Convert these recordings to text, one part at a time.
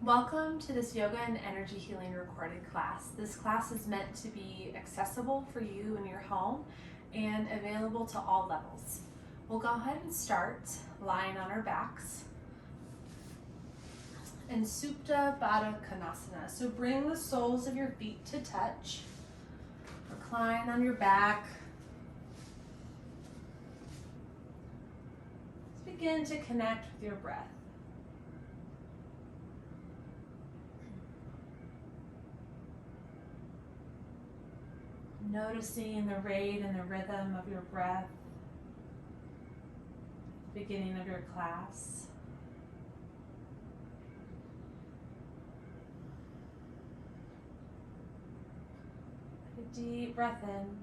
Welcome to this yoga and energy healing recorded class. This class is meant to be accessible for you in your home and available to all levels. We'll go ahead and start lying on our backs in Supta Baddha Konasana. So bring the soles of your feet to touch. Recline on your back. Let's begin to connect with your breath. Noticing the rate and the rhythm of your breath, beginning of your class. Take a deep breath in.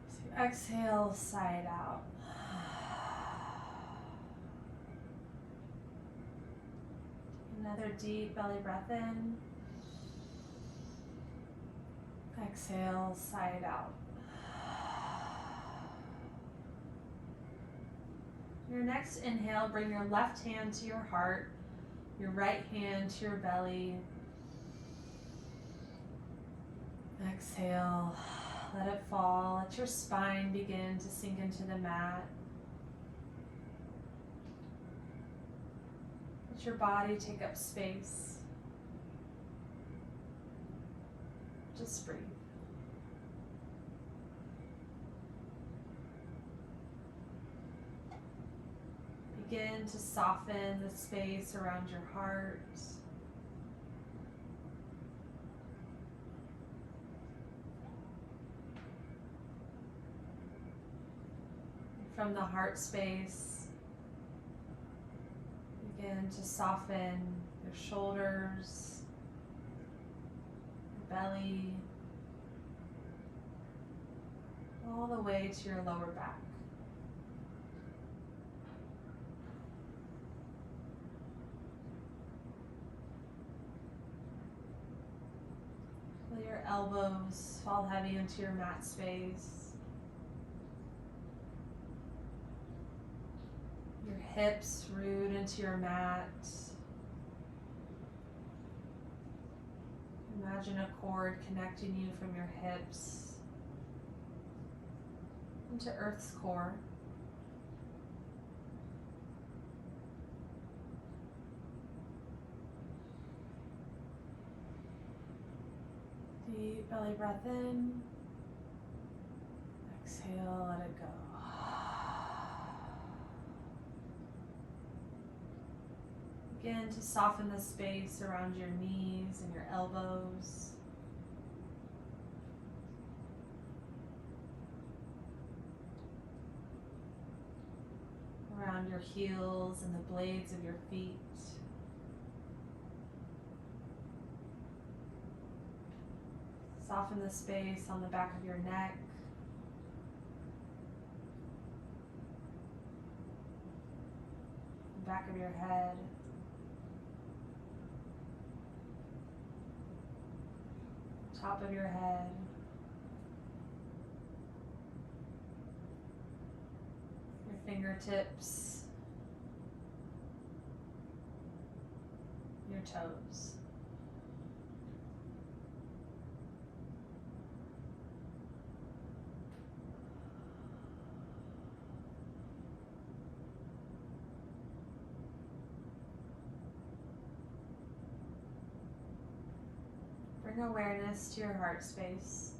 So exhale, sigh it out. Another deep belly breath in. Exhale, sigh it out. Your next inhale, bring your left hand to your heart, your right hand to your belly. Exhale, let it fall. Let your spine begin to sink into the mat. Let your body take up space. Just breathe. Begin to soften the space around your heart. From the heart space, begin to soften your shoulders, belly, all the way to your lower back. Feel your elbows fall heavy into your mat space. Your hips root into your mat. Imagine a cord connecting you from your hips into Earth's core. Deep belly breath in. Exhale, let it go. Begin to soften the space around your knees and your elbows. Around your heels and the blades of your feet. Soften the space on the back of your neck. The back of your head. Top of your head. Your fingertips. Your toes. Bring awareness to your heart space.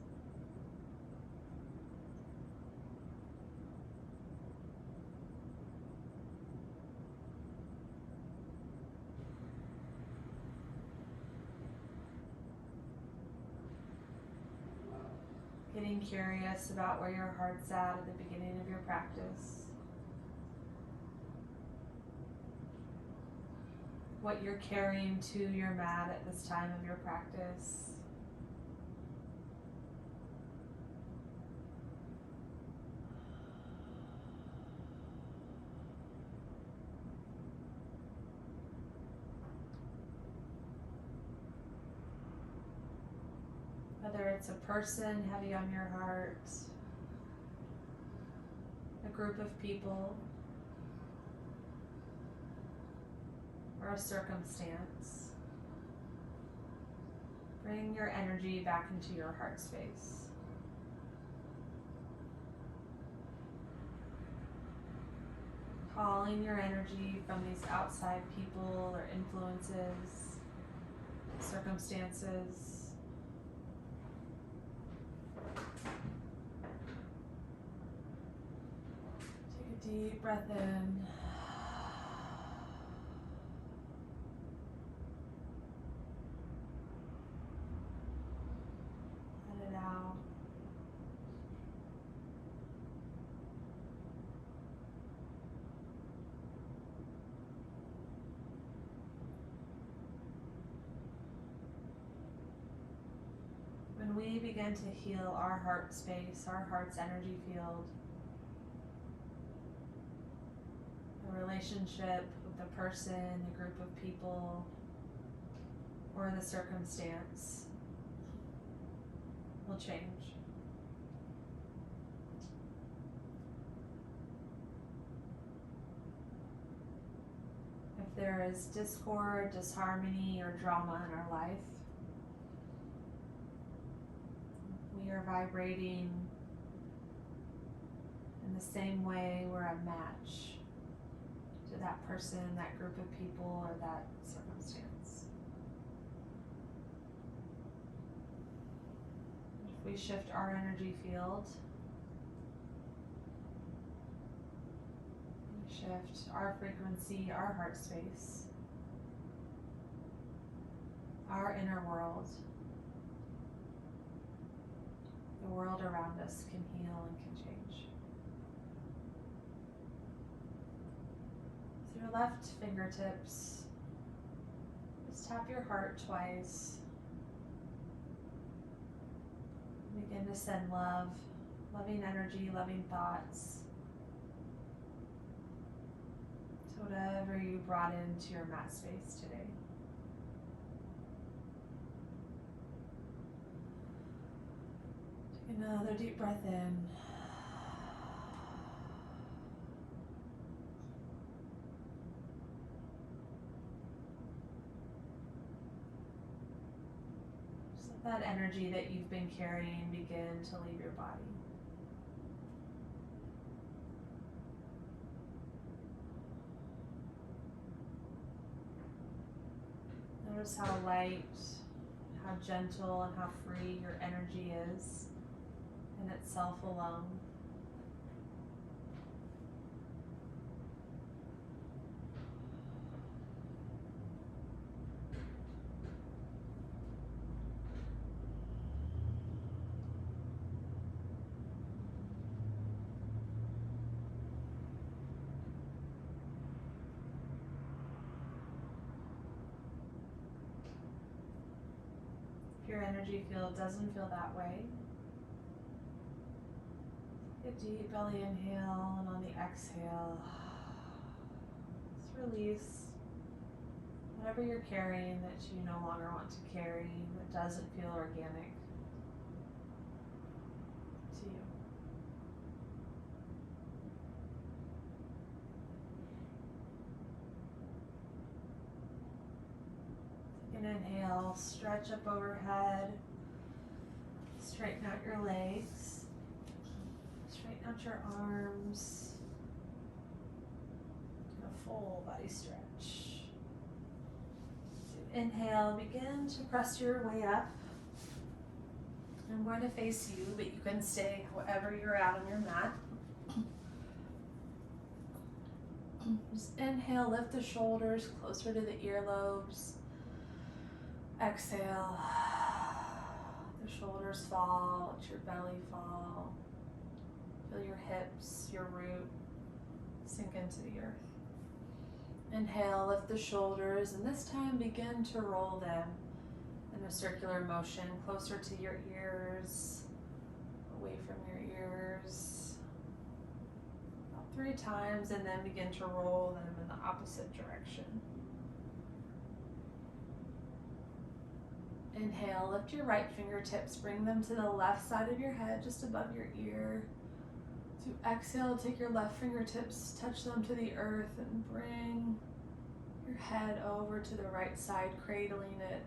Getting curious about where your heart's at the beginning of your practice. What you're carrying to your mat at this time of your practice. Whether it's a person heavy on your heart, a group of people, or a circumstance, bring your energy back into your heart space. Calling your energy from these outside people or influences, circumstances. Take a deep breath in. Let it out. When we begin to heal our heart space, our heart's energy field, the relationship with the person, the group of people, or the circumstance will change. If there is discord, disharmony, or drama in our life, we are vibrating in the same way we're a match to that person, that group of people, or that circumstance. If we shift our energy field, we shift our frequency, our heart space, our inner world, the world around us can heal and can change. With your left fingertips, just tap your heart twice. Begin to send love, loving energy, loving thoughts to whatever you brought into your mat space today. Another deep breath in. Just let that energy that you've been carrying begin to leave your body. Notice how light, how gentle, and how free your energy is in itself alone. If your energy field doesn't feel that way, a deep belly inhale, and on the exhale, just release whatever you're carrying that you no longer want to carry, that doesn't feel organic to you. Take an inhale, stretch up overhead, straighten out your legs. Straighten out your arms. Do a full body stretch. So inhale, begin to press your way up. I'm going to face you, but you can stay wherever you're at on your mat. Just inhale, lift the shoulders closer to the earlobes. Exhale, the shoulders fall, let your belly fall. Feel your hips, your root sink into the earth. Inhale, lift the shoulders, and this time begin to roll them in a circular motion closer to your ears, away from your ears. About 3 times, and then begin to roll them in the opposite direction. Inhale, lift your right fingertips, bring them to the left side of your head, just above your ear. To exhale, take your left fingertips, touch them to the earth, and bring your head over to the right side, cradling it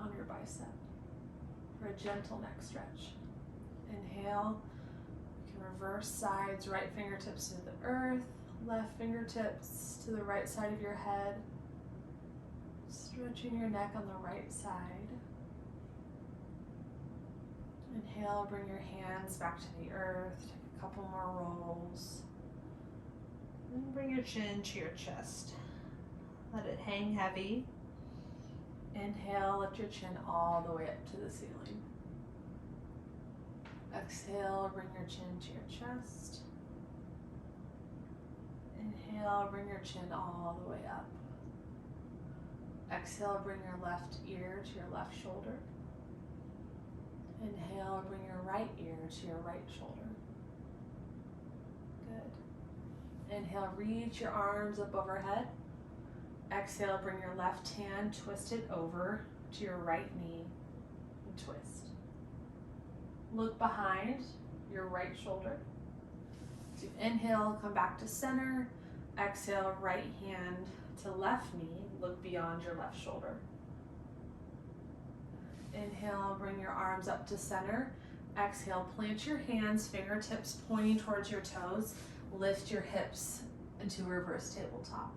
on your bicep for a gentle neck stretch. Inhale, you can reverse sides, right fingertips to the earth, left fingertips to the right side of your head, stretching your neck on the right side. Inhale, bring your hands back to the earth, take a couple more rolls. And bring your chin to your chest. Let it hang heavy. Inhale, lift your chin all the way up to the ceiling. Exhale, bring your chin to your chest. Inhale, bring your chin all the way up. Exhale, bring your left ear to your left shoulder. Inhale, bring your right ear to your right shoulder. Good. Inhale, reach your arms up overhead. Exhale, bring your left hand twisted over to your right knee and twist. Look behind your right shoulder. So inhale, come back to center. Exhale, right hand to left knee. Look beyond your left shoulder. Inhale, bring your arms up to center. Exhale, plant your hands, fingertips pointing towards your toes. Lift your hips into reverse tabletop.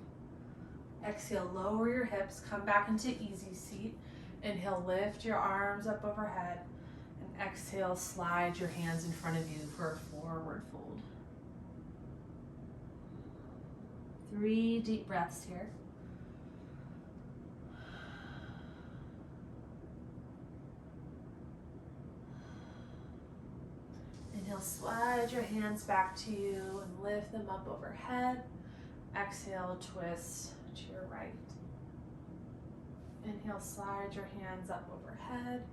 Exhale, lower your hips, come back into easy seat. Inhale, lift your arms up overhead. And exhale, slide your hands in front of you for a forward fold. 3 deep breaths here. Inhale, slide your hands back to you and lift them up overhead. Exhale, twist to your right. Inhale, slide your hands up overhead.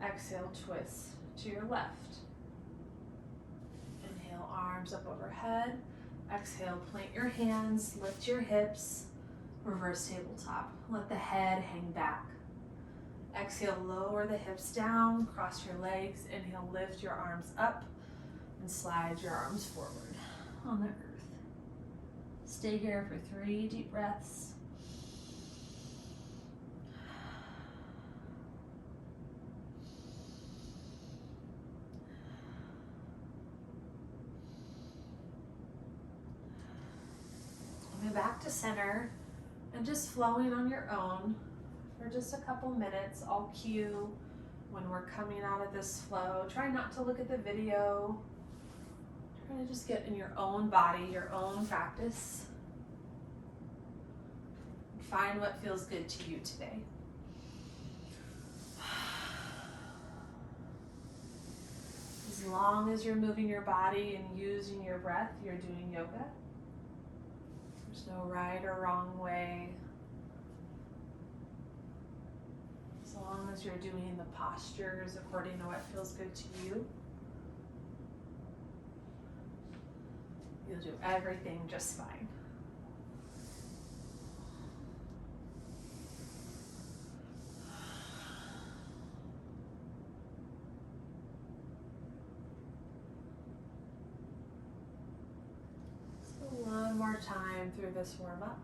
Exhale, twist to your left. Inhale, arms up overhead. Exhale, plant your hands, lift your hips, reverse tabletop. Let the head hang back. Exhale, lower the hips down, cross your legs. Inhale, lift your arms up and slide your arms forward on the earth. Stay here for 3 deep breaths. Coming back to center and just flowing on your own for just a couple minutes. I'll cue when we're coming out of this flow. Try not to look at the video. Try to just get in your own body, your own practice. Find what feels good to you today. As long as you're moving your body and using your breath, you're doing yoga. There's no right or wrong way. As long as you're doing the postures according to what feels good to you, you'll do everything just fine. One more time through this warm up.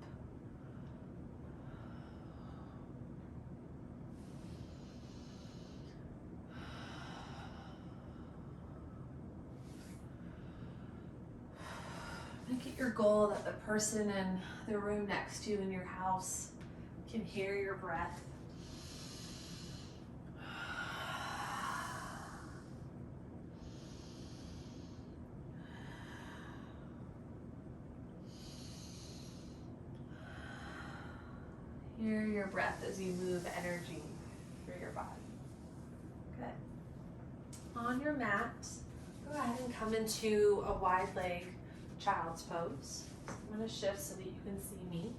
Make it your goal that the person in the room next to you in your house can hear your breath. Hear your breath as you move energy through your body. Good. On your mat, go ahead and come into a wide leg child's pose. So I'm going to shift so that you can see me.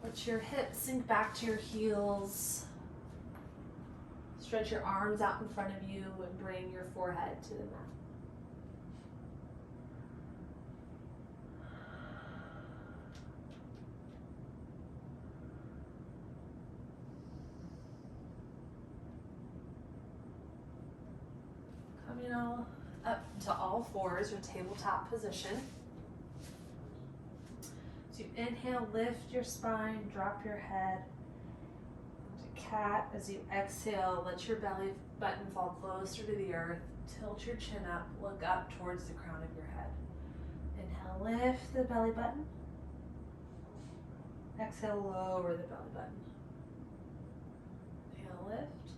Let your hips sink back to your heels. Stretch your arms out in front of you and bring your forehead to the mat. Coming all up to all fours or tabletop position. As you inhale, lift your spine, drop your head. Into cat. As you exhale, let your belly button fall closer to the earth. Tilt your chin up, look up towards the crown of your head. Inhale, lift the belly button. Exhale, lower the belly button. Inhale, lift.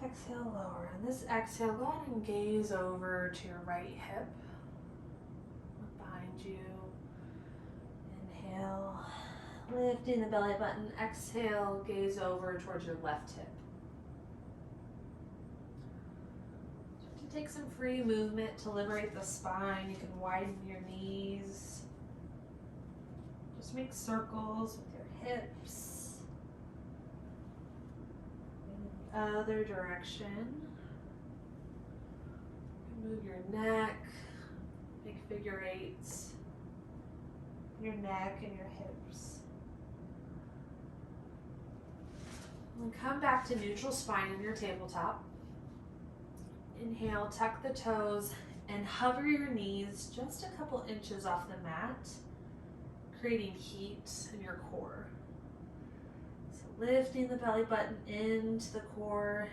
Exhale, lower. And this exhale, go ahead and gaze over to your right hip. Look behind you. Inhale, lifting the belly button. Exhale, gaze over towards your left hip. To take some free movement to liberate the spine, you can widen your knees. Just make circles with your hips. Other direction. Move your neck, make figure eights, your neck and your hips. And come back to neutral spine in your tabletop. Inhale, tuck the toes and hover your knees just a couple inches off the mat, creating heat in your core. Lifting the belly button into the core,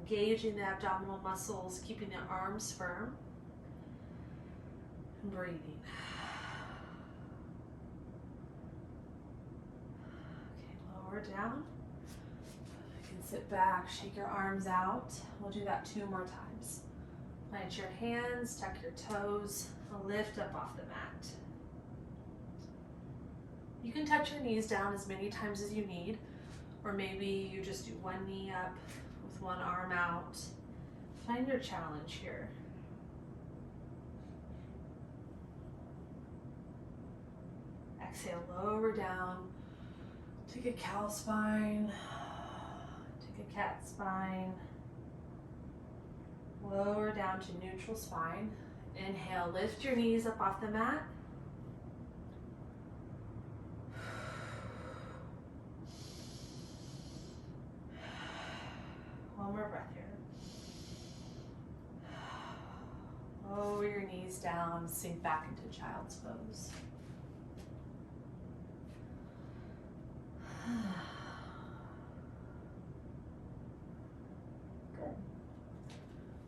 engaging the abdominal muscles, keeping the arms firm, and breathing. Okay, lower down. You can sit back, shake your arms out. We'll do that 2 more times. Plant your hands, tuck your toes, lift up off the mat. You can touch your knees down as many times as you need. Or maybe you just do one knee up with one arm out. Find your challenge here. Exhale, lower down. Take a cow spine. Take a cat spine. Lower down to neutral spine. Inhale, lift your knees up off the mat. One more breath here. Lower your knees down, sink back into child's pose. Good.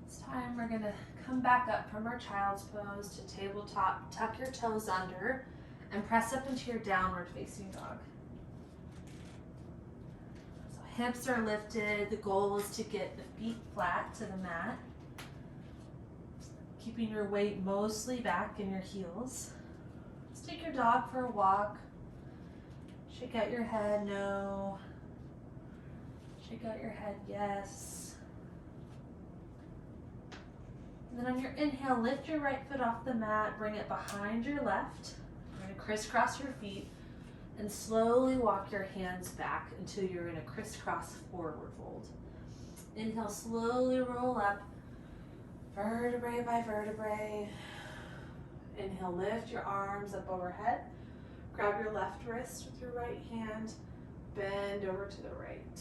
This time we're going to come back up from our child's pose to tabletop. Tuck your toes under and press up into your downward facing dog. Hips are lifted. The goal is to get the feet flat to the mat, keeping your weight mostly back in your heels. Let's take your dog for a walk. Shake out your head, no. Shake out your head, yes. And then on your inhale, lift your right foot off the mat, bring it behind your left. You're going to crisscross your feet. And slowly walk your hands back until you're in a crisscross forward fold. Inhale, slowly roll up, vertebrae by vertebrae. Inhale, lift your arms up overhead. Grab your left wrist with your right hand, bend over to the right.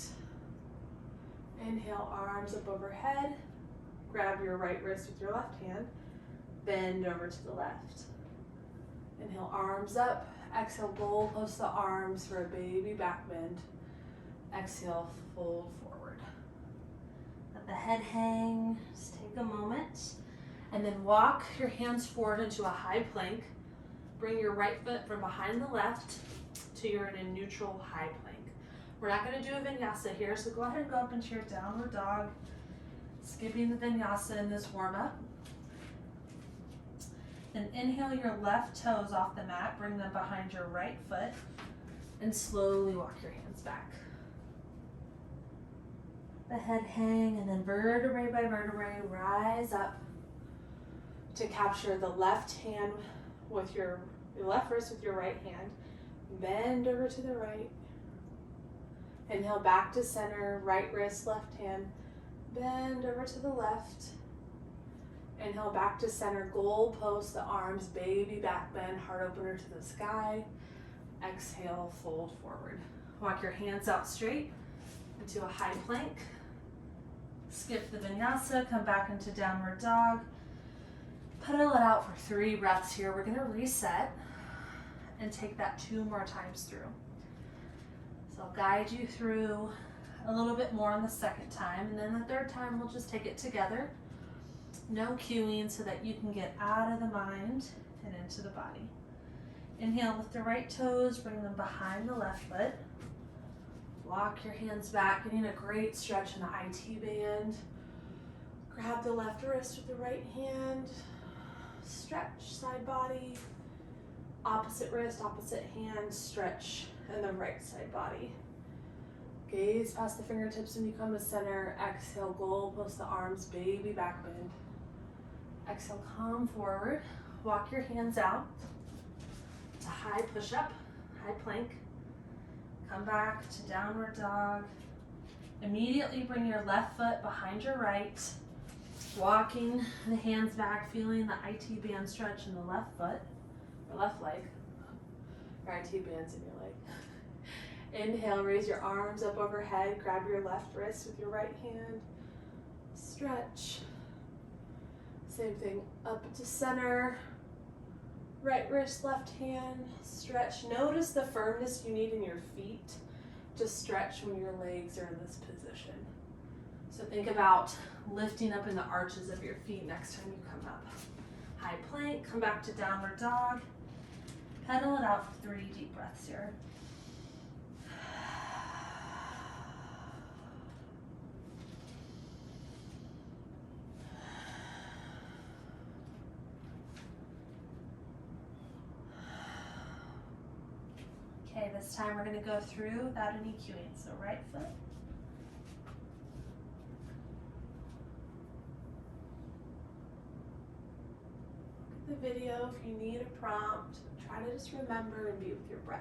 Inhale, arms up overhead. Grab your right wrist with your left hand, bend over to the left. Inhale, arms up. Exhale, goal post the arms for a baby back bend. Exhale, fold forward. Let the head hang. Just take a moment. And then walk your hands forward into a high plank. Bring your right foot from behind the left till you're in a neutral high plank. We're not going to do a vinyasa here, so go ahead and go up into your downward dog. Skipping the vinyasa in this warm up. Then inhale your left toes off the mat, bring them behind your right foot, and slowly walk your hands back. The head hang, and then vertebrae by vertebrae, rise up to capture the left hand with your left wrist with your right hand. Bend over to the right. Inhale back to center, right wrist, left hand. Bend over to the left. Inhale back to center, goal post the arms, baby back bend, heart opener to the sky. Exhale, fold forward. Walk your hands out straight into a high plank. Skip the vinyasa, come back into downward dog. Pedal it out for 3 breaths here. We're gonna reset. and take that 2 more times through. So I'll guide you through a little bit more on the second time, and then the third time we'll just take it together. No cueing so that you can get out of the mind and into the body. Inhale, lift the right toes, bring them behind the left foot. Walk your hands back, getting a great stretch in the IT band. Grab the left wrist with the right hand. Stretch side body. Opposite wrist, opposite hand, stretch in the right side body. Gaze past the fingertips when you come to center. Exhale, goalpost the arms, baby back bend. Exhale, come forward. Walk your hands out to high push-up, high plank. Come back to downward dog. Immediately bring your left foot behind your right. Walking the hands back, feeling the IT band stretch in the left foot, or left leg. Your IT band's in your leg. Inhale, raise your arms up overhead. Grab your left wrist with your right hand. Stretch. Same thing, up to center. Right wrist, left hand, stretch. Notice the firmness you need in your feet to stretch when your legs are in this position. So think about lifting up in the arches of your feet next time you come up. High plank, come back to downward dog. Pedal it out for 3 deep breaths here. Okay, this time we're going to go through without any cueing. So right foot. Look at the video if you need a prompt. Try to just remember and be with your breath.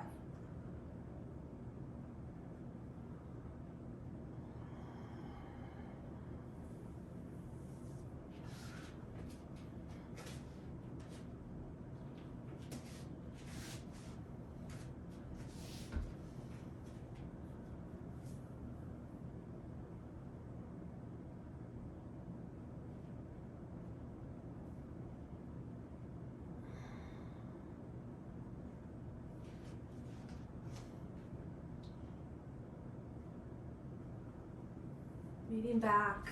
Leaning back,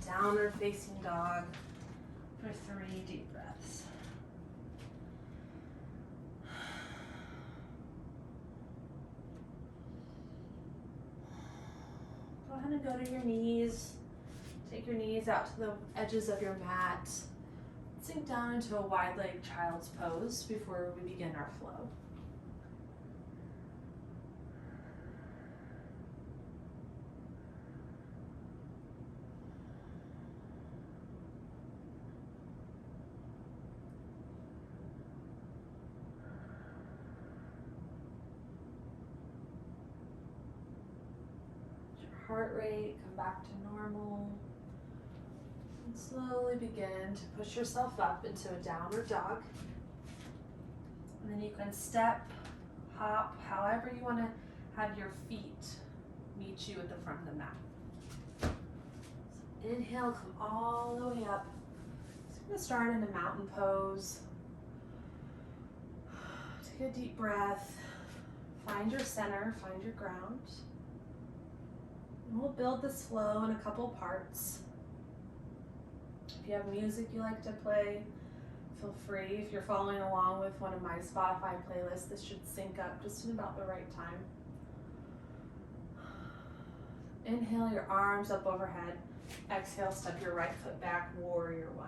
downward facing dog for 3 deep breaths. Go ahead and go to your knees. Take your knees out to the edges of your mat. Sink down into a wide leg child's pose before we begin our flow. Heart rate, come back to normal. And slowly begin to push yourself up into a downward dog. And then you can step, hop, however you want to have your feet meet you at the front of the mat. So inhale, come all the way up. So we're going to start in a mountain pose. Take a deep breath. Find your center, find your ground. And we'll build this flow in a couple parts. If you have music you like to play, feel free. If you're following along with one of my Spotify playlists, this should sync up just in about the right time. Inhale, your arms up overhead. Exhale, step your right foot back, warrior 1.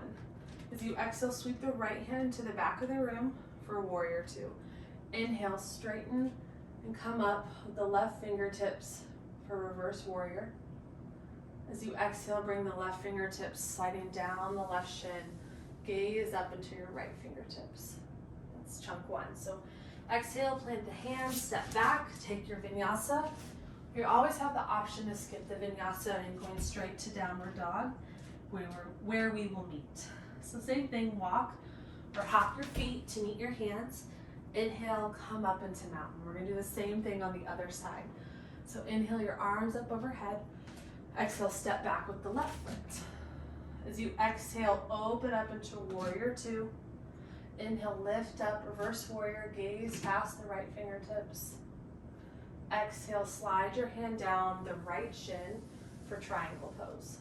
As you exhale, sweep the right hand to the back of the room for warrior 2. Inhale, straighten and come up with the left fingertips for reverse warrior. As you exhale, bring the left fingertips sliding down the left shin. Gaze up into your right fingertips. That's chunk 1. So exhale, plant the hands, step back, take your vinyasa. You always have the option to skip the vinyasa and going straight to downward dog, where we will meet. So same thing, walk or hop your feet to meet your hands. Inhale, come up into mountain. We're gonna do the same thing on the other side. So inhale, your arms up overhead. Exhale, step back with the left foot. As you exhale, open up into warrior 2. Inhale, lift up, reverse warrior, gaze past the right fingertips. Exhale, slide your hand down the right shin for triangle pose.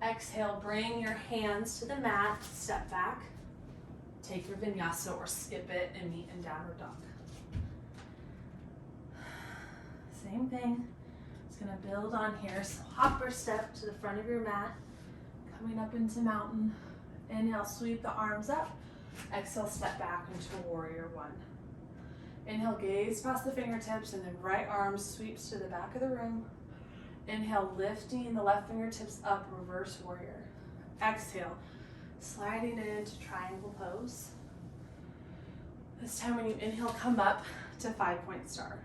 Exhale, bring your hands to the mat, step back. Take your vinyasa or skip it and meet in downward dog. Same thing. It's gonna build on here. So hop or step to the front of your mat, coming up into mountain. Inhale, sweep the arms up. Exhale, step back into warrior one. Inhale, gaze past the fingertips and then right arm sweeps to the back of the room. Inhale, lifting the left fingertips up, reverse warrior. Exhale, sliding it into triangle pose. This time when you inhale, come up to 5-point star.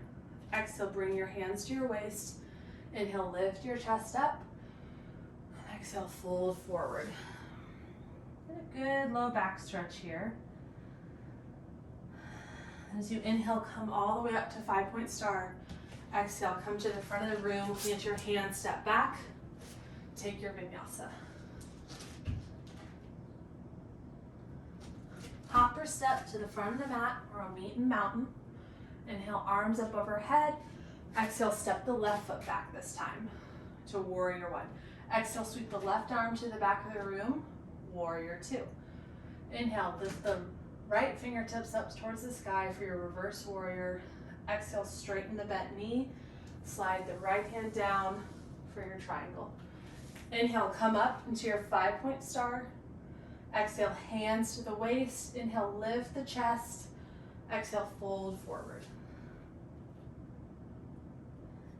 Exhale, bring your hands to your waist. Inhale, lift your chest up. Exhale, fold forward. Get a good low back stretch here. As you inhale, come all the way up to 5-point star. Exhale, come to the front of the room, plant your hands, step back. Take your vinyasa. Hop or step to the front of the mat or we'll meet in mountain. Inhale, arms up overhead. Exhale, step the left foot back this time to warrior one. Exhale, sweep the left arm to the back of the room, warrior two. Inhale, lift the right fingertips up towards the sky for your reverse warrior. Exhale, straighten the bent knee. Slide the right hand down for your triangle. Inhale, come up into your 5-point star. Exhale, hands to the waist. Inhale, lift the chest. Exhale, fold forward.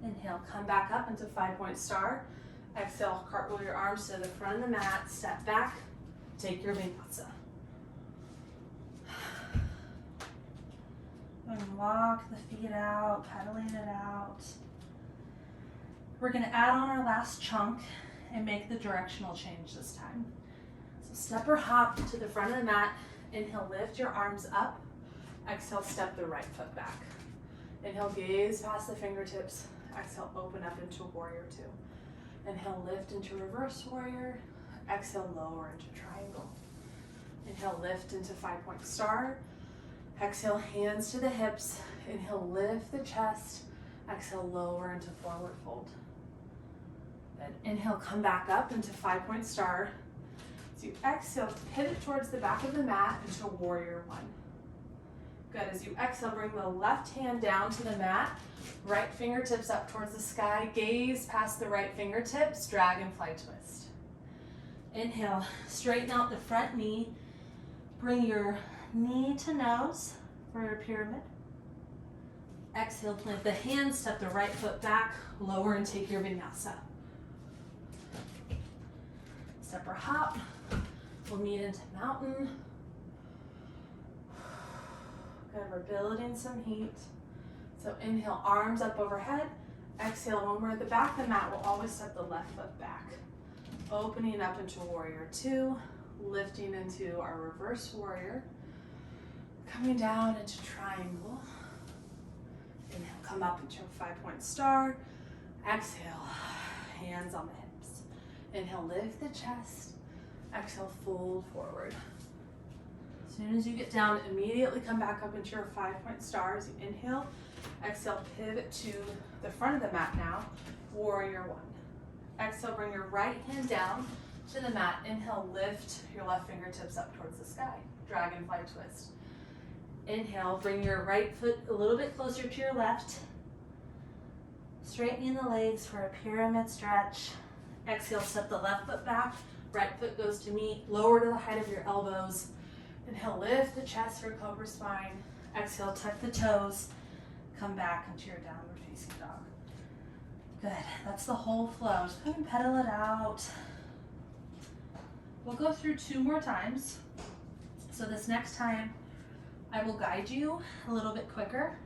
Inhale, come back up into 5-point star. Exhale, cartwheel your arms to the front of the mat, step back, take your vinyasa. And walk the feet out, pedaling it out. We're gonna add on our last chunk and make the directional change this time. So step or hop to the front of the mat. Inhale, lift your arms up. Exhale, step the right foot back. Inhale, gaze past the fingertips. Exhale, open up into warrior two. Inhale, lift into reverse warrior. Exhale, lower into triangle. Inhale, lift into 5-point star. Exhale, hands to the hips. Inhale, lift the chest. Exhale, lower into forward fold. Good. Inhale, come back up into 5-point star. As you exhale, pivot towards the back of the mat into warrior one. Good. As you exhale, bring the left hand down to the mat. Right fingertips up towards the sky. Gaze past the right fingertips. Dragonfly twist. Inhale, straighten out the front knee. Bring your knee to nose for your pyramid. Exhale, plant the hands, step the right foot back, lower and take your vinyasa. Step or hop. We'll meet into mountain. Good, we're building some heat. So inhale, arms up overhead. Exhale, when we're at the back of the mat, we'll always step the left foot back. Opening up into warrior two, lifting into our reverse warrior. Coming down into triangle. Inhale, come up into a 5-point star. Exhale, hands on the hips. Inhale, lift the chest. Exhale, fold forward. As soon as you get down, immediately come back up into your 5-point star. As you inhale, exhale, pivot to the front of the mat now, warrior one. Exhale, bring your right hand down to the mat. Inhale, lift your left fingertips up towards the sky, dragonfly twist. Inhale, bring your right foot a little bit closer to your left. Straightening the legs for a pyramid stretch. Exhale, step the left foot back. Right foot goes to meet, lower to the height of your elbows. Inhale, lift the chest for cobra spine. Exhale, tuck the toes. Come back into your downward facing dog. Good, that's the whole flow. Just go ahead and pedal it out. We'll go through 2 more times. So this next time, I will guide you a little bit quicker.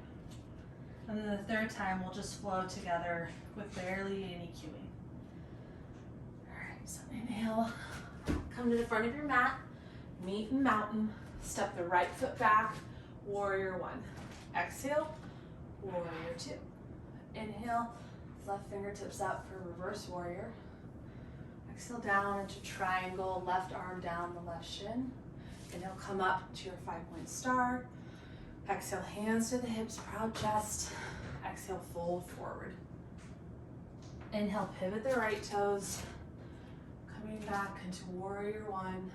And then the 3rd time, we'll just flow together with barely any cueing. All right, so inhale, come to the front of your mat, meet in mountain, step the right foot back, warrior one. Exhale, warrior two. Inhale, left fingertips up for reverse warrior. Exhale down into triangle, left arm down the left shin. Inhale, come up to your 5-point star. Exhale, hands to the hips, proud chest. Exhale, fold forward. Inhale, pivot the right toes. Coming back into warrior one.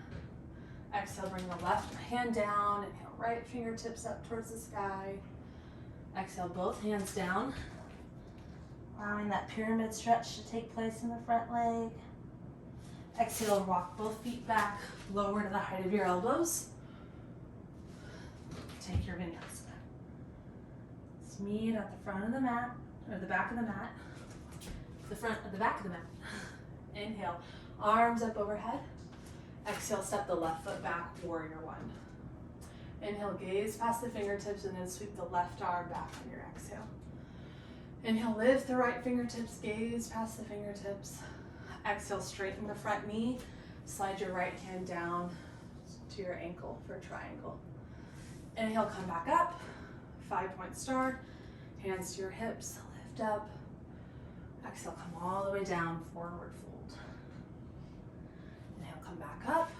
Exhale, bring the left hand down. Inhale, right fingertips up towards the sky. Exhale, both hands down. Allowing that pyramid stretch to take place in the front leg. Exhale, walk both feet back, lower to the height of your elbows. Take your vinyasa. Let's meet at the front of the mat, or the back of the mat. The front of the back of the mat. Inhale, arms up overhead. Exhale, step the left foot back, warrior one. Inhale, gaze past the fingertips and then sweep the left arm back on your exhale. Inhale, lift the right fingertips, gaze past the fingertips. Exhale, straighten the front knee. Slide your right hand down to your ankle for a triangle. Inhale, come back up. 5-point star. Hands to your hips, lift up. Exhale, come all the way down, forward fold. Inhale, come back up.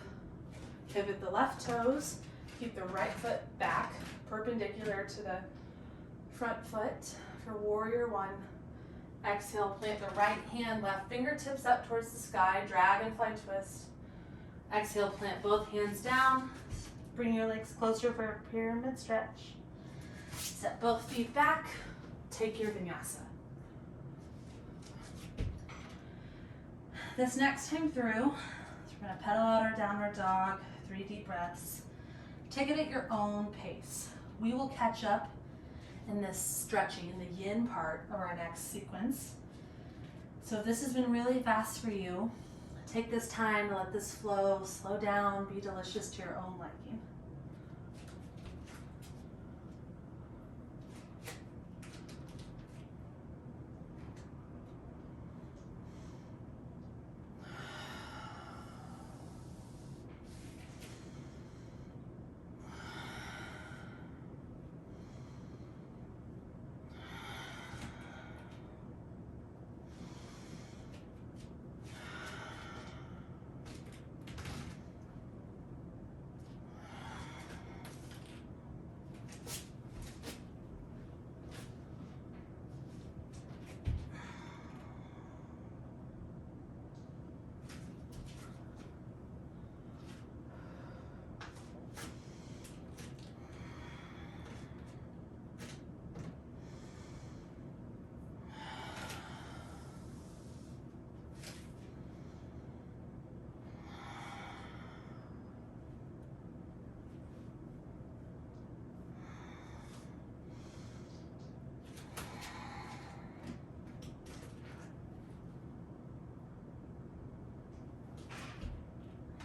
Pivot the left toes. Keep the right foot back, perpendicular to the front foot for warrior one. Exhale, plant the right hand, left fingertips up towards the sky, dragonfly twist. Exhale, plant both hands down. Bring your legs closer for a pyramid stretch. Set both feet back. Take your vinyasa. This next time through, we're going to pedal out our downward dog, 3 deep breaths. Take it at your own pace. We will catch up in this stretching, in the yin part of our next sequence. So if this has been really fast for you, take this time to let this flow, slow down, be delicious to your own liking.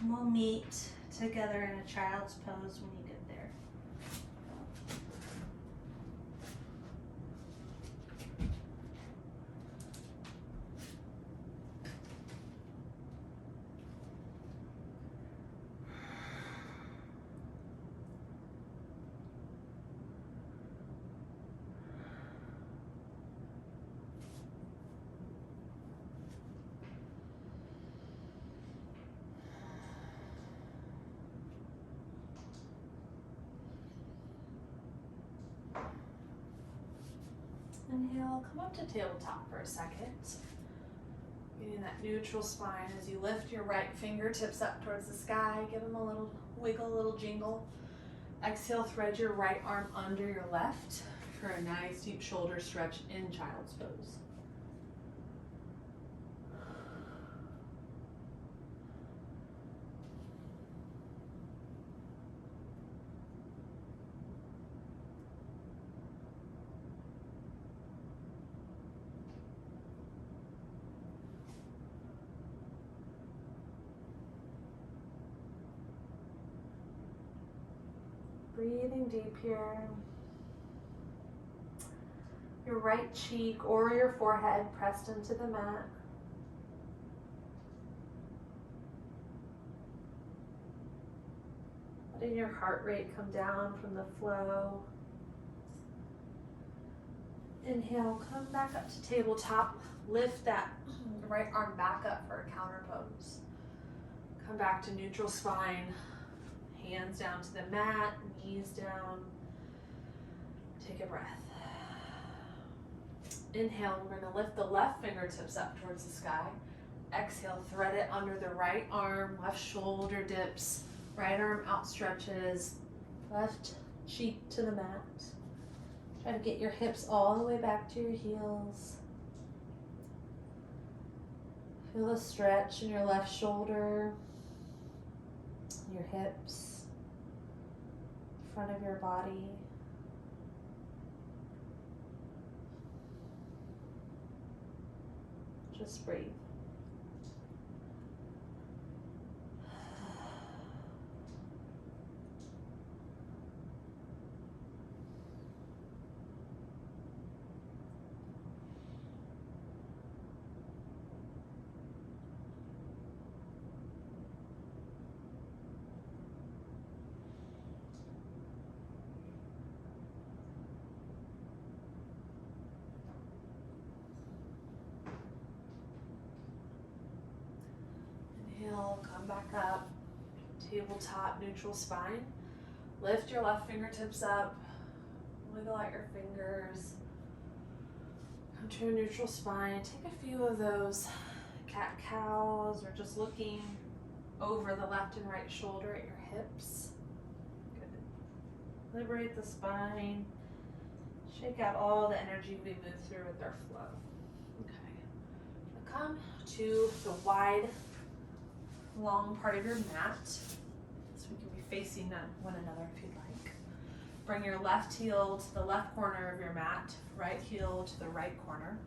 We'll meet together in a child's pose when you get there. Inhale, come up to tabletop for a second. Getting that neutral spine as you lift your right fingertips up towards the sky. Give them a little wiggle, a little jingle. Exhale, thread your right arm under your left for a nice deep shoulder stretch in child's pose. Breathing deep here. Your right cheek or your forehead pressed into the mat. Letting your heart rate come down from the flow. Inhale, come back up to tabletop. Lift that right arm back up for a counter pose. Come back to neutral spine. Hands down to the mat, knees down. Take a breath. Inhale, we're going to lift the left fingertips up towards the sky. Exhale, thread it under the right arm, left shoulder dips, right arm outstretches, left cheek to the mat. Try to get your hips all the way back to your heels. Feel the stretch in your left shoulder, your hips, front of your body. Just breathe. Inhale, come back up, tabletop, neutral spine. Lift your left fingertips up, wiggle out your fingers. Come to a neutral spine. Take a few of those cat-cows or just looking over the left and right shoulder at your hips. Good. Liberate the spine. Shake out all the energy we move through with our flow. Okay. Now come to the wide, long part of your mat. So we can be facing one another if you'd like. Bring your left heel to the left corner of your mat, right heel to the right corner.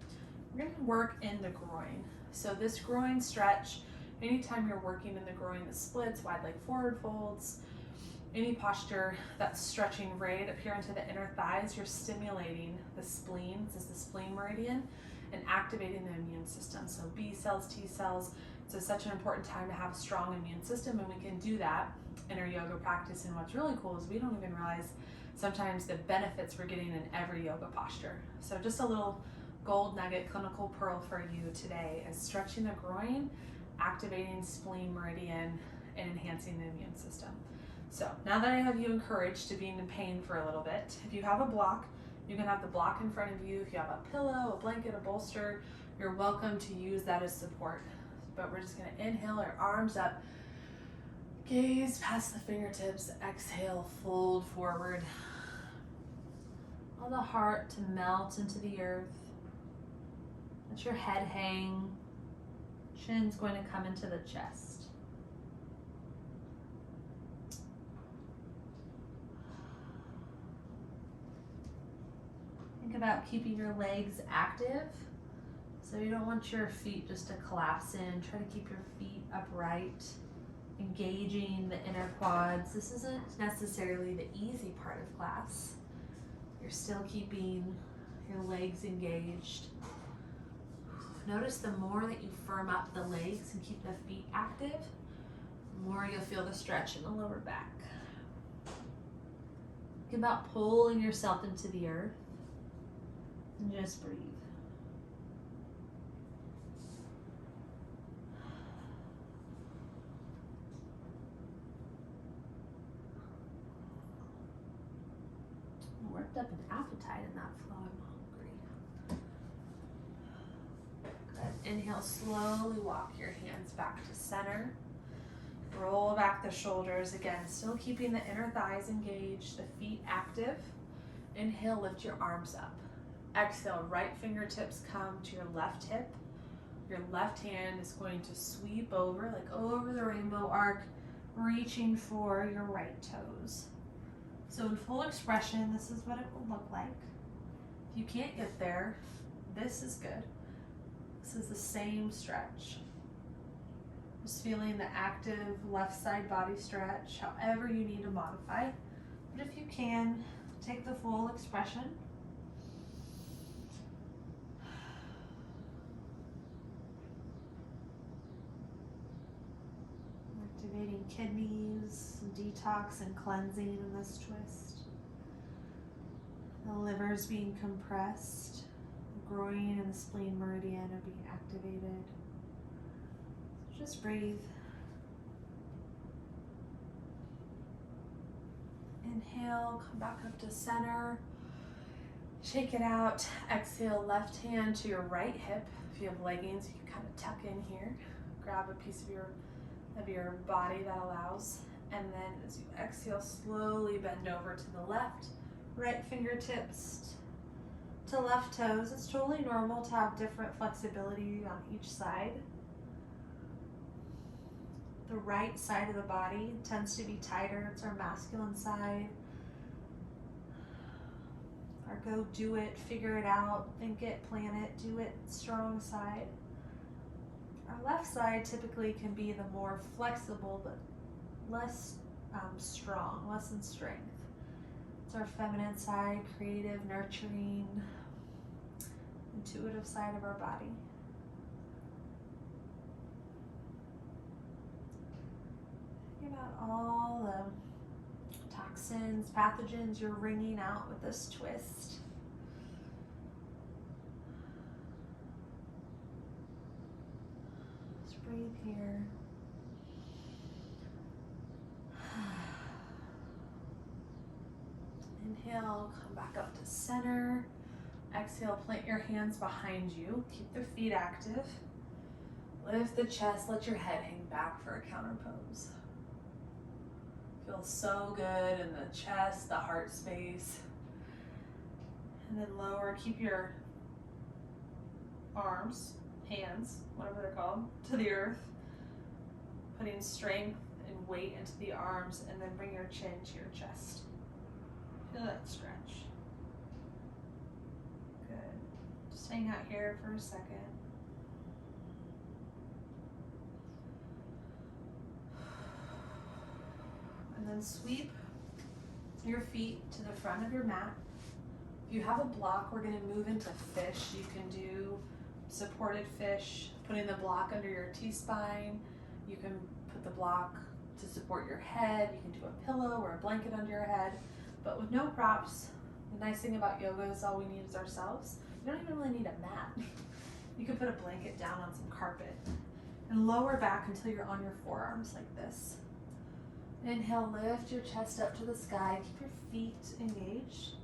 We're going to work in the groin. So this groin stretch, anytime you're working in the groin, the splits, wide leg forward folds, any posture that's stretching right up here into the inner thighs, you're stimulating the spleen. This is the spleen meridian, and activating the immune system. So B cells, T cells. So such an important time to have a strong immune system, and we can do that in our yoga practice. And what's really cool is we don't even realize sometimes the benefits we're getting in every yoga posture. So just a little gold nugget, clinical pearl for you today is stretching the groin, activating spleen meridian, and enhancing the immune system. So now that I have you encouraged to be in pain for a little bit, if you have a block, you can have the block in front of you. If you have a pillow, a blanket, a bolster, you're welcome to use that as support. But we're just going to inhale our arms up, gaze past the fingertips, exhale, fold forward. Allow the heart to melt into the earth. Let your head hang. Chin's going to come into the chest. Think about keeping your legs active. So you don't want your feet just to collapse in. Try to keep your feet upright, engaging the inner quads. This isn't necessarily the easy part of class. You're still keeping your legs engaged. Notice the more that you firm up the legs and keep the feet active, the more you'll feel the stretch in the lower back. Think about pulling yourself into the earth and just breathe. Worked up an appetite in that flow. I'm hungry. Good. Inhale, slowly walk your hands back to center. Roll back the shoulders again, still keeping the inner thighs engaged, the feet active. Inhale, lift your arms up. Exhale, right fingertips come to your left hip. Your left hand is going to sweep over, like over the rainbow arc, reaching for your right toes. So in full expression, this is what it will look like. If you can't get there, this is good. This is the same stretch. Just feeling the active left side body stretch, however you need to modify. But if you can, take the full expression. Activating kidneys, detox and cleansing in this twist. The liver's being compressed. The groin and the spleen meridian are being activated. So just breathe. Inhale, come back up to center. Shake it out. Exhale, left hand to your right hip. If you have leggings, you can kind of tuck in here. Grab a piece of your body that allows. And then as you exhale, slowly bend over to the left. Right fingertips to left toes. It's totally normal to have different flexibility on each side. The right side of the body tends to be tighter. It's our masculine side. Our go do it, figure it out, think it, plan it, do it, strong side. Our left side typically can be the more flexible but less strong, less in strength. It's our feminine side, creative, nurturing, intuitive side of our body. Think about all the toxins, pathogens you're wringing out with this twist. Just breathe here. Inhale, come back up to center. Exhale, plant your hands behind you. Keep the feet active. Lift the chest, let your head hang back for a counter pose. Feels so good in the chest, the heart space. And then lower, keep your arms, hands, whatever they're called, to the earth. Putting strength and weight into the arms, and then bring your chin to your chest. Feel that stretch. Good. Just hang out here for a second. And then sweep your feet to the front of your mat. If you have a block, we're going to move into fish. You can do supported fish, putting the block under your T-spine. You can put the block to support your head. You can do a pillow or a blanket under your head. But with no props, the nice thing about yoga is all we need is ourselves. You don't even really need a mat. You can put a blanket down on some carpet and lower back until you're on your forearms like this. Inhale, lift your chest up to the sky. Keep your feet engaged.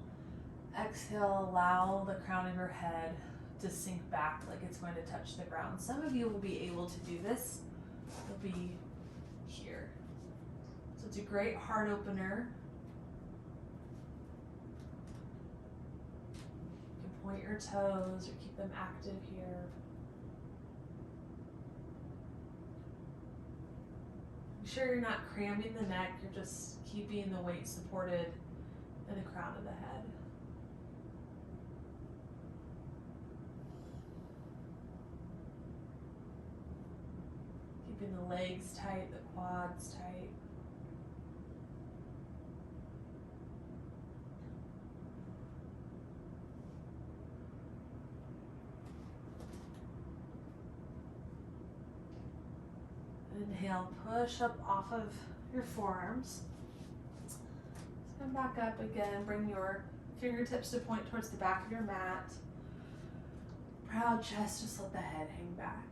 Exhale, allow the crown of your head to sink back like it's going to touch the ground. Some of you will be able to do this. You'll be here. So it's a great heart opener. You can point your toes or keep them active here. Make sure you're not cramming the neck, you're just keeping the weight supported in the crown of the head. Keeping the legs tight, the quads tight. Inhale, push up off of your forearms. Come back up again, bring your fingertips to point towards the back of your mat. Proud chest, just let the head hang back.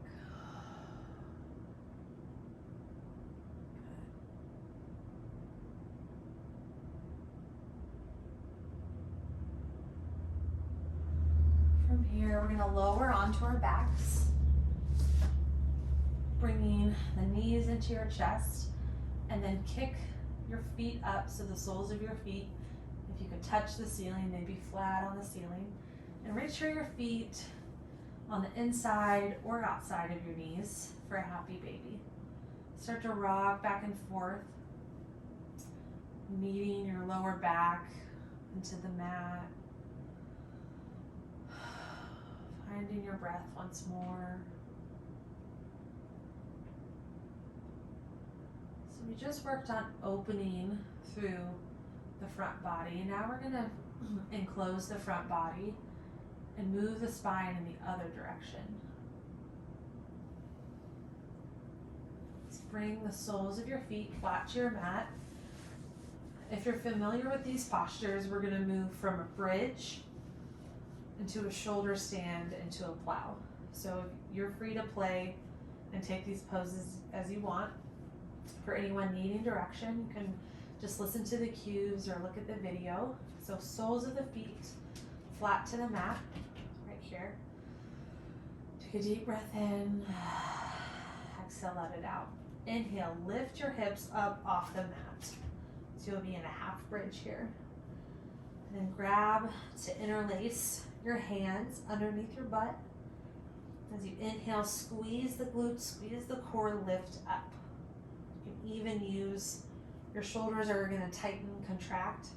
Good. From here, we're going to lower onto our backs. Bringing the knees into your chest, and then kick your feet up so the soles of your feet, if you could touch the ceiling, they'd be flat on the ceiling. And reach for your feet on the inside or outside of your knees for a happy baby. Start to rock back and forth, kneading your lower back into the mat. Finding your breath once more. We just worked on opening through the front body, and now we're going to enclose the front body and move the spine in the other direction. Let's bring the soles of your feet flat to your mat. If you're familiar with these postures, we're going to move from a bridge into a shoulder stand into a plow. So you're free to play and take these poses as you want. For anyone needing direction, you can Just listen to the cues or look at the video. So soles of the feet flat to the mat, right here. Take a deep breath in, exhale, let it out. Inhale, lift your hips up off the mat. So you'll be in a half bridge here. And then grab to interlace your hands underneath your butt. As you inhale, squeeze the glutes, squeeze the core, lift up. You can even use, your shoulders are gonna tighten, contract,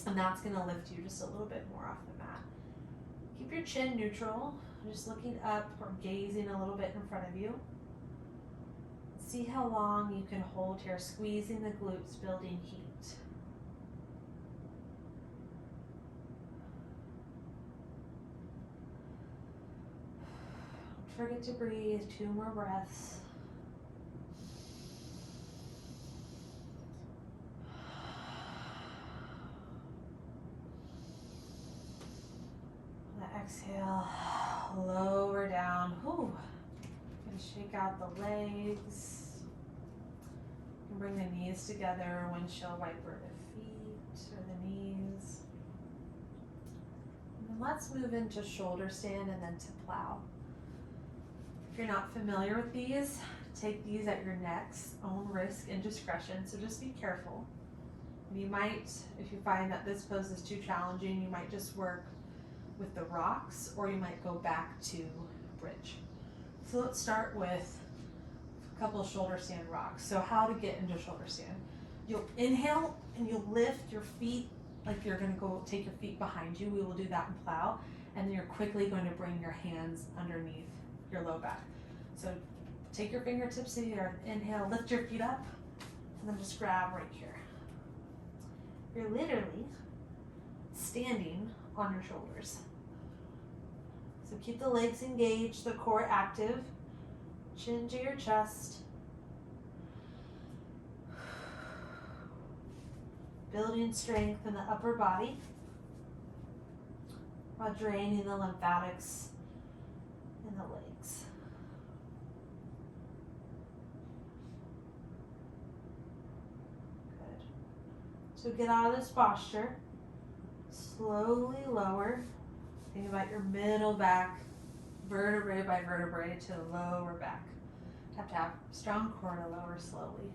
and that's gonna lift you just a little bit more off the mat. Keep your chin neutral, just looking up or gazing a little bit in front of you. See how long you can hold here, squeezing the glutes, building heat. Don't forget to breathe, 2 more breaths. Exhale, lower down. Whew. Gonna shake out the legs. And bring the knees together, windshield wiper the feet or the knees. And then let's move into shoulder stand and then to plow. If you're not familiar with these, take these at your neck's own risk and discretion, so just be careful. You might, if you find that this pose is too challenging, you might just work with the rocks, or you might go back to bridge. So let's start with a couple of shoulder stand rocks. So how to get into shoulder stand. You'll inhale and you'll lift your feet like you're gonna go take your feet behind you. We will do that in plow. And then you're quickly going to bring your hands underneath your low back. So take your fingertips to the earth, inhale, lift your feet up, and then just grab right here. You're literally standing on your shoulders. So keep the legs engaged, the core active, chin to your chest. Building strength in the upper body while draining the lymphatics in the legs. Good. So get out of this posture. Slowly lower. Think about your middle back, vertebrae by vertebrae to the lower back. Have to have strong core to lower slowly.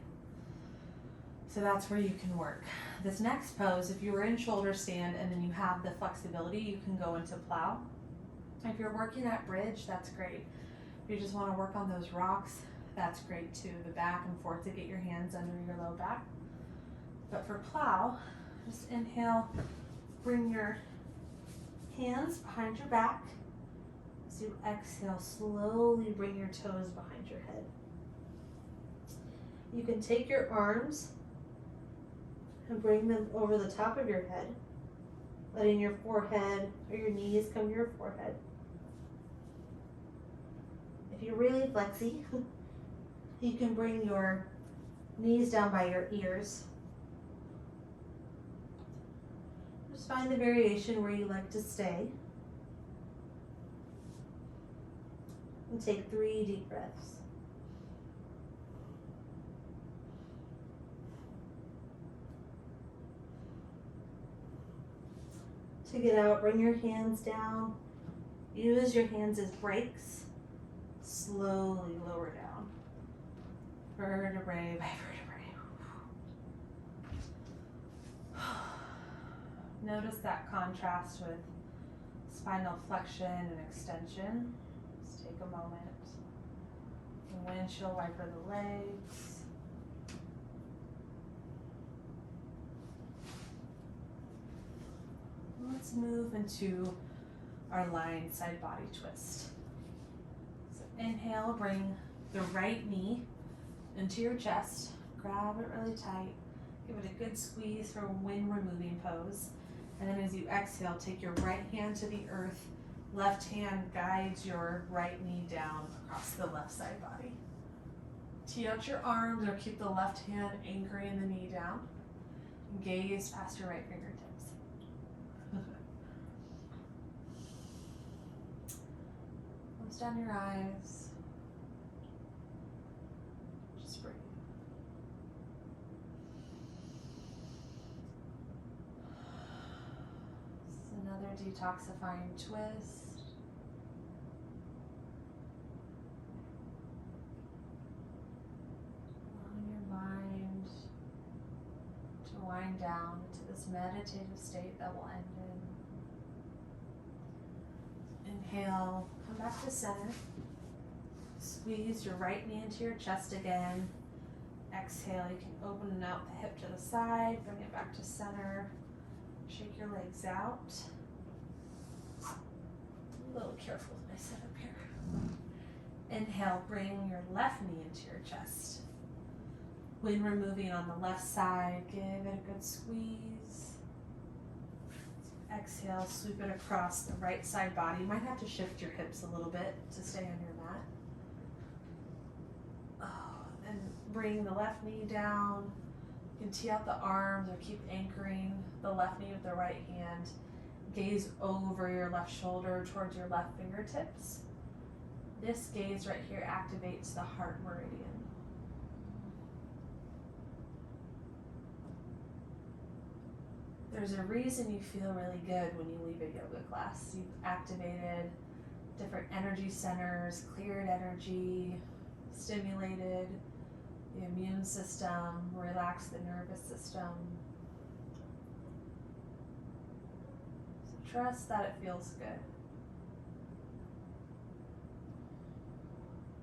So that's where you can work. This next pose, if you were in shoulder stand and then you have the flexibility, you can go into plow. If you're working at bridge, that's great. If you just want to work on those rocks, that's great too. The back and forth to get your hands under your low back. But for plow, just inhale, bring your hands behind your back. As you exhale, slowly bring your toes behind your head. You can take your arms and bring them over the top of your head, letting your forehead or your knees come to your forehead. If you're really flexy, you can bring your knees down by your ears. Just find the variation where you like to stay. And take 3 deep breaths. To get out, bring your hands down. Use your hands as brakes. Slowly lower down. Vertebrae by vertebrae. Notice that contrast with spinal flexion and extension. Just take a moment. Windshield wiper the legs. Let's move into our lying side body twist. So inhale, bring the right knee into your chest. Grab it really tight. Give it a good squeeze for a wind removing pose. And then as you exhale, take your right hand to the earth. Left hand guides your right knee down across the left side body. Tee out your arms or keep the left hand anchoring the knee down. Gaze past your right fingertips. Close down your eyes. Just breathe. a detoxifying twist. Allowing your mind to wind down into this meditative state that will end in. Inhale, come back to center. Squeeze your right knee into your chest again. Exhale, you can open out the hip to the side, bring it back to center. Shake your legs out. A little careful with my setup here. Inhale, bring your left knee into your chest. When we're moving on the left side, give it a good squeeze. Exhale, sweep it across the right side body. You might have to shift your hips a little bit to stay on your mat. And bring the left knee down. You can tee out the arms or keep anchoring the left knee with the right hand. Gaze over your left shoulder towards your left fingertips. This gaze right here activates the heart meridian. There's a reason you feel really good when you leave a yoga class. You've activated different energy centers, cleared energy, stimulated the immune system, relaxed the nervous system. So trust that it feels good.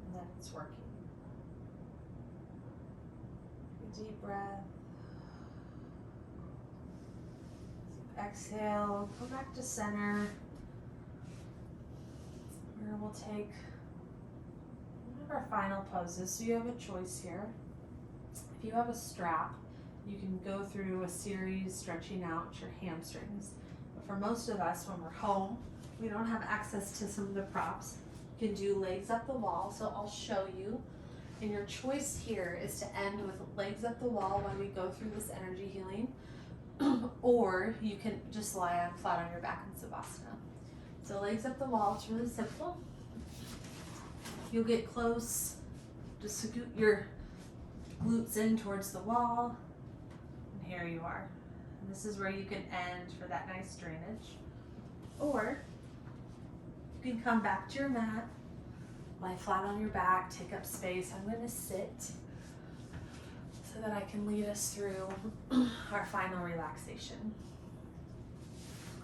And that it's working. Take a deep breath. Exhale, come back to center. Where we'll take one of our final poses. So you have a choice here. If you have a strap, you can go through a series stretching out your hamstrings. But for most of us, when we're home, we don't have access to some of the props. You can do legs up the wall. So I'll show you. And your choice here is to end with legs up the wall when we go through this energy healing. Or you can just lie flat on your back in Savasana. So legs up the wall, it's really simple. You'll get close, just scoot your glutes in towards the wall, and here you are. And this is where you can end for that nice drainage. Or you can come back to your mat, lie flat on your back, take up space. I'm going to sit so that I can lead us through our final relaxation.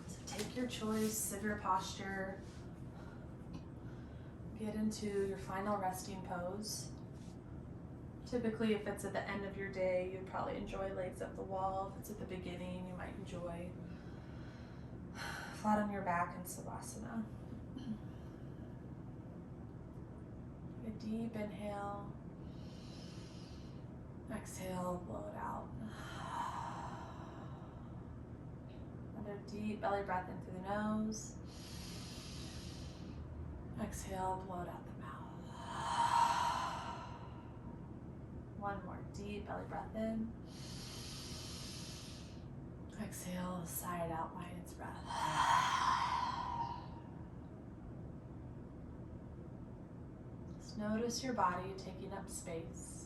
So take your choice of your posture. Get into your final resting pose. Typically, if it's at the end of your day, you'd probably enjoy legs up the wall. If it's at the beginning, you might enjoy flat on your back in Savasana. A deep inhale. Exhale, blow it out. Another deep belly breath in through the nose. Exhale, blow it out the mouth. One more deep belly breath in. Exhale, sigh it out, lion's breath. Just notice your body taking up space.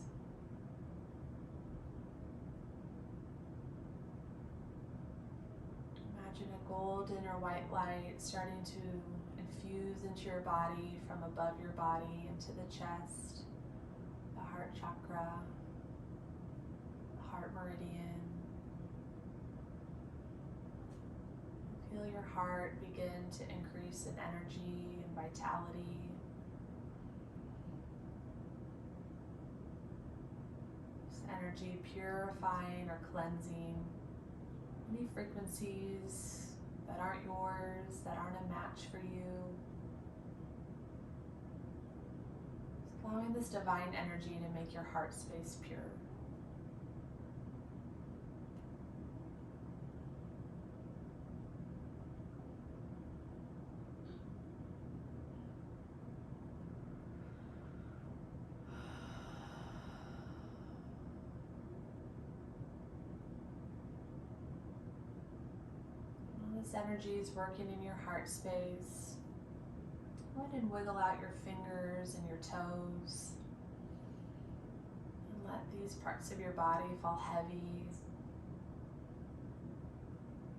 Imagine a golden or white light starting to infuse into your body from above your body into the chest, the heart chakra, the heart meridian. Feel your heart begin to increase in energy and vitality. This energy purifying or cleansing any frequencies that aren't yours, that aren't a match for you. Just allowing this divine energy to make your heart space pure. This energy is working in your heart space. Go ahead and wiggle out your fingers and your toes. And let these parts of your body fall heavy.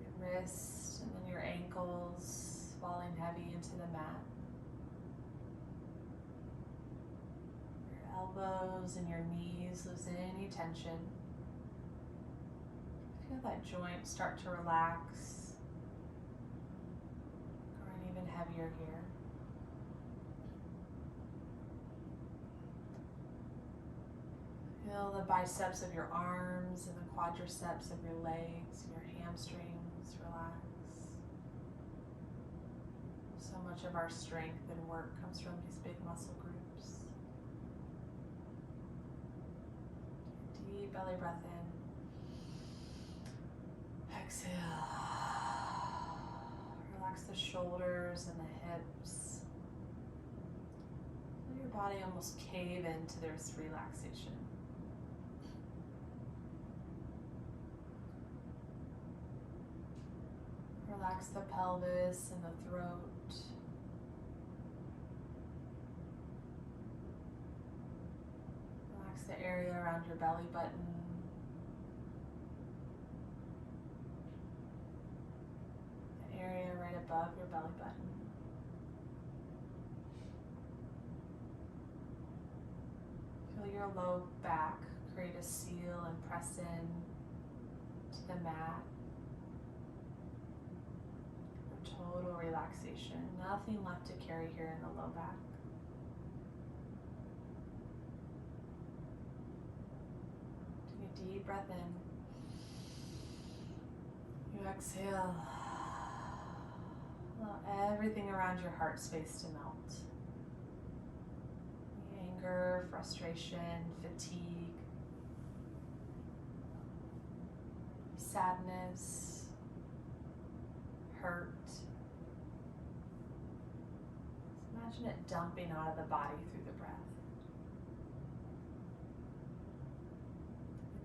Your wrists, and then your ankles falling heavy into the mat. Your elbows and your knees loosen any tension. Feel that joint start to relax, growing even heavier here. Feel the biceps of your arms and the quadriceps of your legs, your hamstrings relax. So much of our strength and work comes from these big muscle groups. Deep belly breath in. Exhale. Relax the shoulders and the hips. Feel your body almost cave into this relaxation. Relax the pelvis and the throat. Relax the area around your belly button. The area right above your belly button. Feel your low back create a seal and press in to the mat. Total relaxation. Nothing left to carry here in the low back. Take a deep breath in. You exhale. Allow everything around your heart space to melt. Anger, frustration, fatigue, sadness, hurt. Imagine it dumping out of the body through the breath.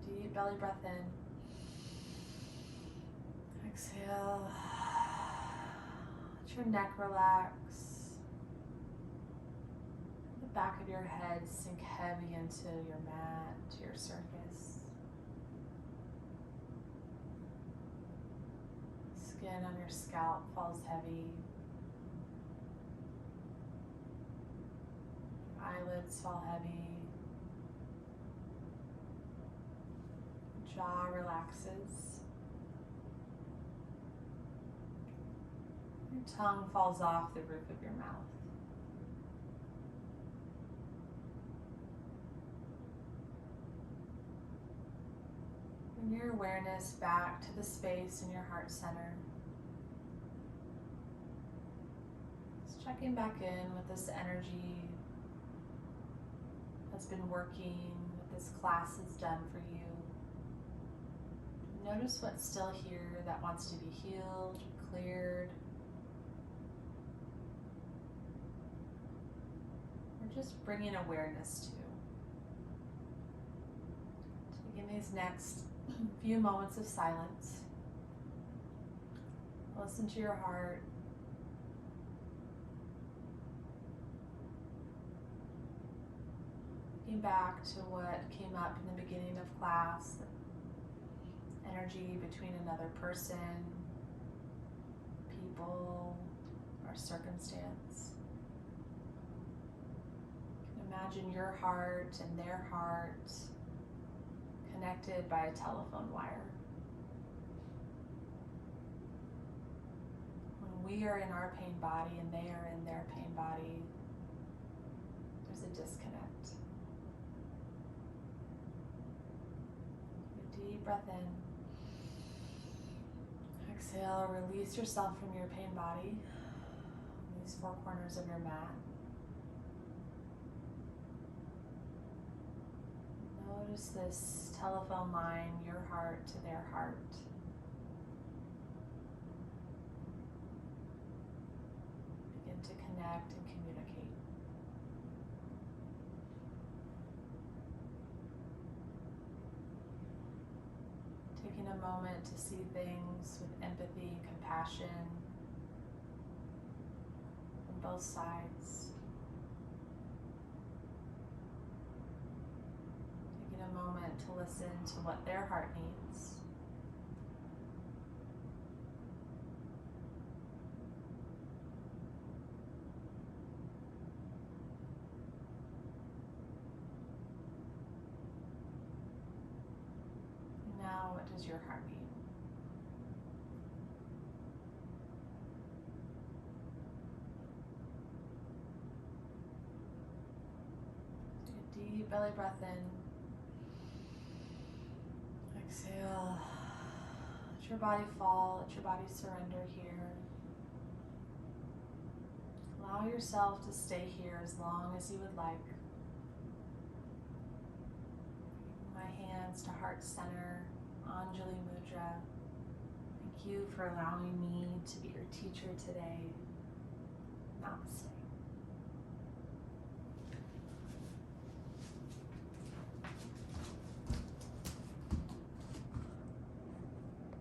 Deep belly breath in. Exhale. Let your neck relax. The back of your head sink heavy into your mat, to your surface. Skin on your scalp falls heavy. Eyelids fall heavy. Jaw relaxes. Your tongue falls off the roof of your mouth. Bring your awareness back to the space in your heart center. Just checking back in with this energy that's been working, what this class has done for you. Notice what's still here that wants to be healed, cleared. Or just bringing awareness to. Taking these next few moments of silence. Listen to your heart. Looking back to what came up in the beginning of class. Energy between another person, people, or circumstance. Imagine your heart and their heart connected by a telephone wire. When we are in our pain body and they are in their pain body, there's a disconnect. A deep breath in. Exhale, release yourself from your pain body, these four corners of your mat. Notice this telephone line, your heart to their heart. Begin to connect and communicate. Taking a moment to see things with empathy and compassion on both sides. Taking a moment to listen to what their heart needs. now, what does your heart need? Take a deep belly breath in. Exhale. Let your body fall, let your body surrender here. Allow yourself to stay here as long as you would like. My hands to heart center, Anjali Mudra. Thank you for allowing me to be your teacher today. Namaste.